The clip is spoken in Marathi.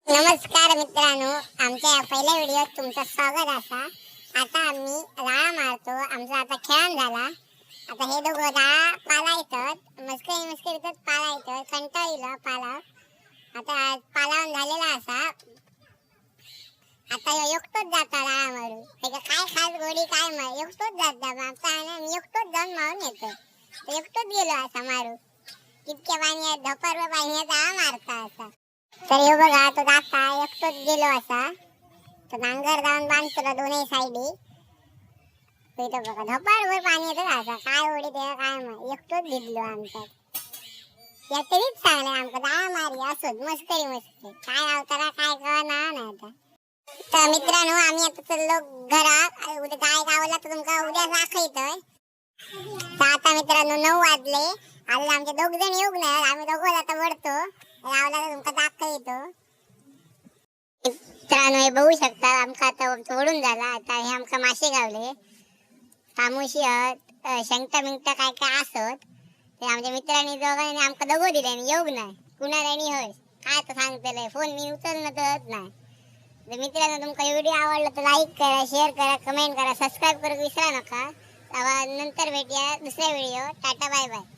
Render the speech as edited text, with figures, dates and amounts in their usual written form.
नमस्कार मित्रांनो, आमच्या या पहिल्या व्हिडिओत तुमचं स्वागत असा। आता आम्ही राळा मारतो। आमचा आता खेळ झाला। आता हे दोघं राळा पालायतात, मस्करीत पालायतात, कंटाळीला पालाव। आता पालावून झालेला असा। आता एकटोच जाता राळा मारू। त्याच्या काय खास गोडी काय मार एकटोच जाता। मी एकटोच जाऊन मारून येतो। एकटोच गेलो असा मारू। कितक्या पाण्यात धपार पाण्यात राळा मारता असा। तर हे बघा, तो जाता एकटोच गेलो असा। तो नांगर जाऊन बांधतो दोन्ही साईडी। इथं बघा धपारभर पाणी येतं असा। काय ओढी ते काय मार एकटोच भिजलो आमचा। या तरीच चांगलं आमचं राळा मारी असोच मस्करी काय अवतारा काय कळना नाही आता। तर मित्रांनो, आम्ही आता चाललो घरात। उद्या काय गावाला तर तुमका उद्या दाखवतोय। तर आता मित्रांनो 9 वाजले। आज आमचे दोघ जण येऊक नाही, आम्ही दोघं आता वरतो गावाला तुमका दाखवतो। मित्रांनो हे बघू शकता, आमका आता ओढून झाला। आता हे आमका मासे गावले तामुशी शंकटा मिंकटा काय काय असत ते आमच्या मित्रांनी दोघांनी आमका दगो दिले आणि येऊक नाही कुणाला होय काय तर सांगतले फोन मी उचलणं तर नाही। तर मित्रांनो, तुमका व्हिडिओ आवडला तर लाईक करा, शेअर करा, कमेंट करा, सबस्क्राईब करू विसरा नका। नंतर भेटूया दुसऱ्या व्हिडिओ। Tata bye bye.